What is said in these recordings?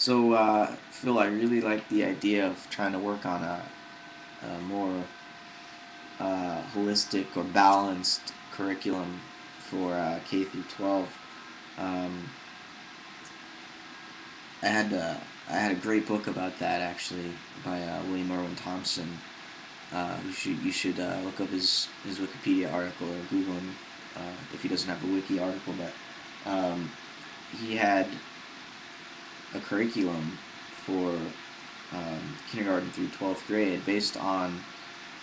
So, Phil, I really like the idea of trying to work on a more holistic or balanced curriculum for K through 12. Um, I had I had a great book about that actually by William Irwin Thompson. You should look up his Wikipedia article or Google him if he doesn't have a wiki article. But he had a curriculum for kindergarten through 12th grade based on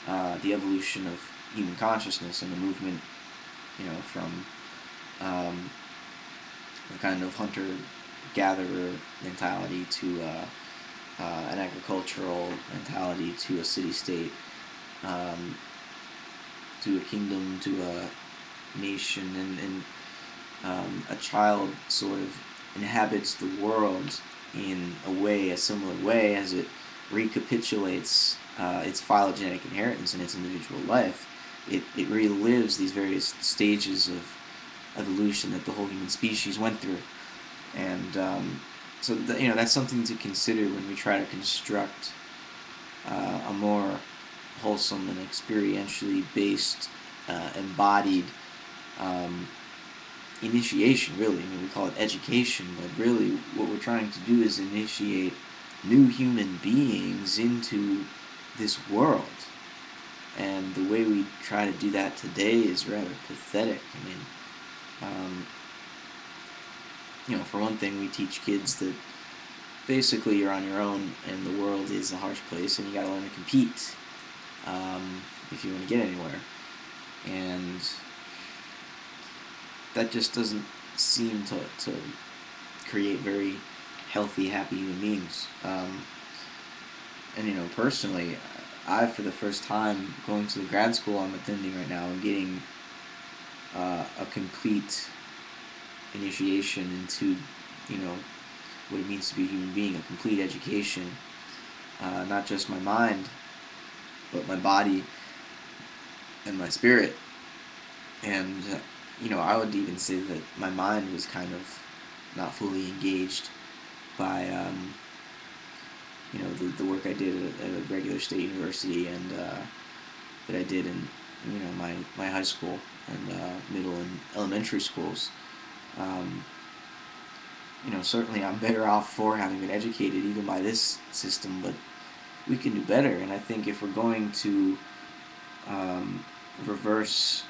the evolution of human consciousness and the movement, from um, the kind of hunter-gatherer mentality to an agricultural mentality to a city-state, um, to a kingdom, to a nation, and a child sort of inhabits the world in a similar way as it recapitulates its phylogenetic inheritance in its individual life. It relives these various stages of evolution that the whole human species went through, and that's something to consider when we try to construct a more wholesome and experientially based, embodied um, initiation, really. I mean, we call it education, but really what we're trying to do is initiate new human beings into this world. And the way we try to do that today is rather pathetic. I mean, um, for one thing, we teach kids that basically you're on your own and the world is a harsh place and you gotta learn to compete if you want to get anywhere. And that just doesn't seem to create very healthy, happy human beings. And personally, for the first time going to the grad school I'm attending right now, I'm getting a complete initiation into, what it means to be a human being, a complete education, not just my mind, but my body and my spirit. And I would even say that my mind was kind of not fully engaged by the work I did at a regular state university, and that I did in my high school and middle and elementary schools. Um, Certainly I'm better off for having been educated even by this system, but we can do better. And I think if we're going to reverse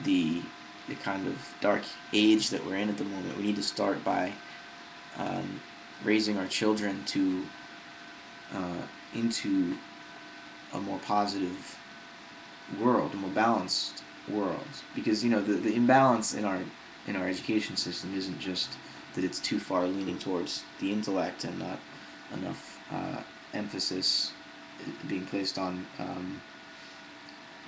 the the kind of dark age that we're in at the moment, we need to start by um, raising our children to into a more positive world, a more balanced world. Because the imbalance in our education system isn't just that it's too far leaning towards the intellect and not enough emphasis being placed on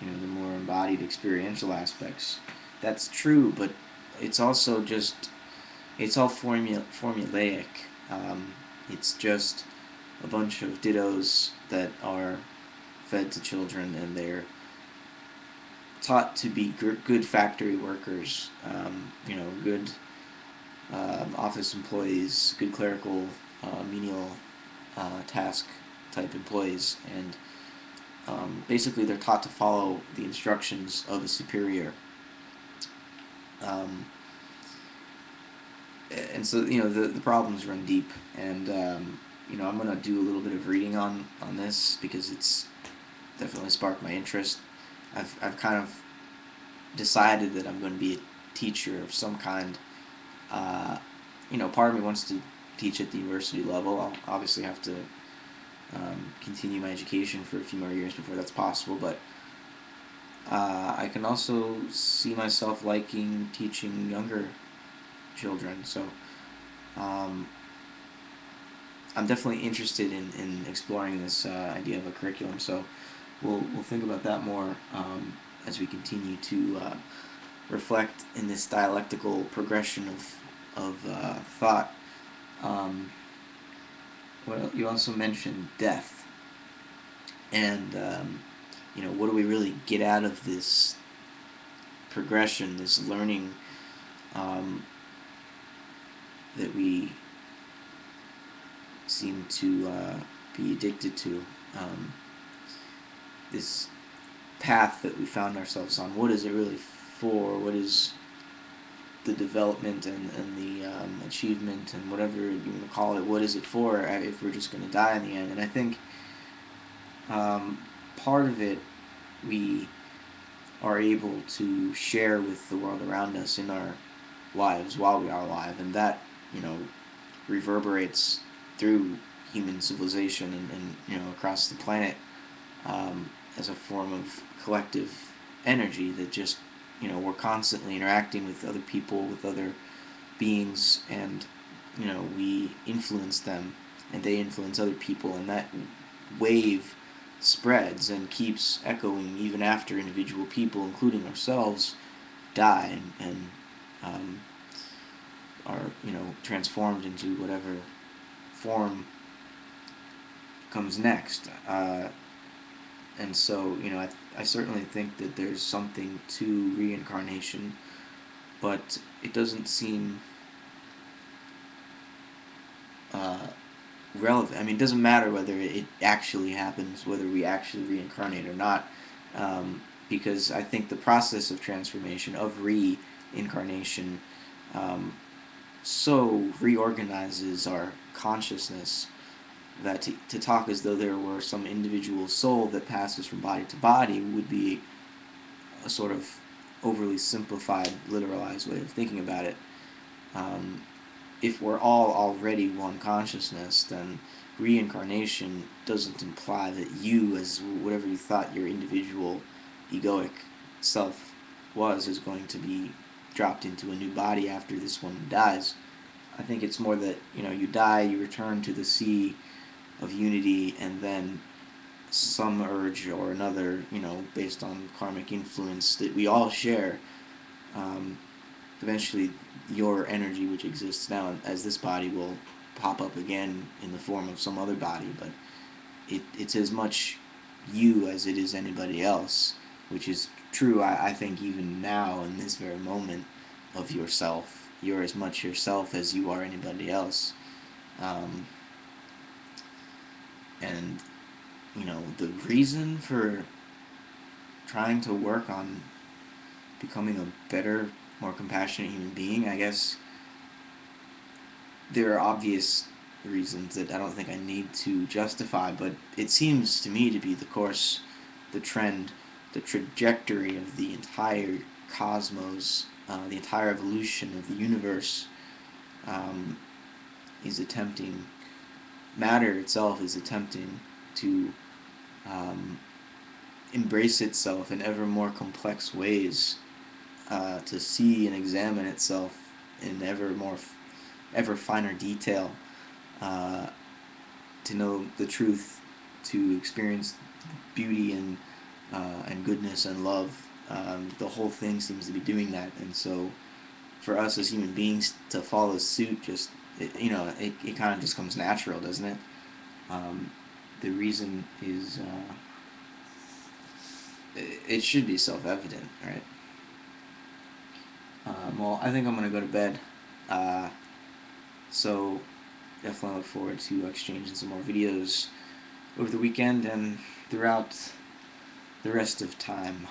the more embodied experiential aspects. That's true, but it's also just it's all formulaic. It's just a bunch of dittos that are fed to children, and they're taught to be good factory workers, good office employees, good clerical, menial task type employees, and basically they're taught to follow the instructions of a superior. Um, and so the problems run deep, and I'm gonna do a little bit of reading on this because it's definitely sparked my interest. I've kind of decided that I'm going to be a teacher of some kind. Part of me wants to teach at the university level. I'll obviously have to continue my education for a few more years before that's possible, but I can also see myself liking teaching younger children. So um, I'm definitely interested in exploring this idea of a curriculum. So we'll think about that more as we continue to reflect in this dialectical progression of thought. Um, you also mentioned death, and what do we really get out of this progression, this learning um, that we seem to be addicted to. This path that we found ourselves on, what is it really for? What is the development and the achievement and whatever you want to call it, what is it for if we're just going to die in the end? And I think part of it we are able to share with the world around us in our lives while we are alive, and that, you know, reverberates through human civilization and you know, across the planet, as a form of collective energy that just, you know, we're constantly interacting with other people, with other beings, and, you know, we influence them and they influence other people, and that wave spreads and keeps echoing even after individual people, including ourselves, die and are, you know, transformed into whatever form comes next. And so, you know, I certainly think that there's something to reincarnation, but it doesn't seem relevant. I mean, it doesn't matter whether it actually happens, whether we actually reincarnate or not, because I think the process of transformation, of reincarnation, so reorganizes our consciousness that to talk as though there were some individual soul that passes from body to body would be a sort of overly simplified, literalized way of thinking about it. If we're all already one consciousness, then reincarnation doesn't imply that you, as whatever you thought your individual egoic self was, is going to be dropped into a new body after this one dies. I think it's more that, you know, you die, you return to the sea of unity, and then some urge or another, you know, based on karmic influence that we all share, eventually your energy which exists now as this body will pop up again in the form of some other body, but it's as much you as it is anybody else, which is true, I think, even now in this very moment of yourself. You're as much yourself as you are anybody else. And, you know, the reason for trying to work on becoming a better, more compassionate human being, I guess there are obvious reasons that I don't think I need to justify, but it seems to me to be the course, the trend, the trajectory of the entire cosmos, the entire evolution of the universe, is attempting, matter itself is attempting to embrace itself in ever more complex ways, to see and examine itself in ever finer detail, to know the truth, to experience beauty and goodness and love. The whole thing seems to be doing that, and so for us as human beings to follow suit, just it kind of just comes natural, doesn't it? The reason is it should be self-evident, right? Well, I think I'm gonna go to bed. So definitely look forward to exchanging some more videos over the weekend and throughout the rest of time.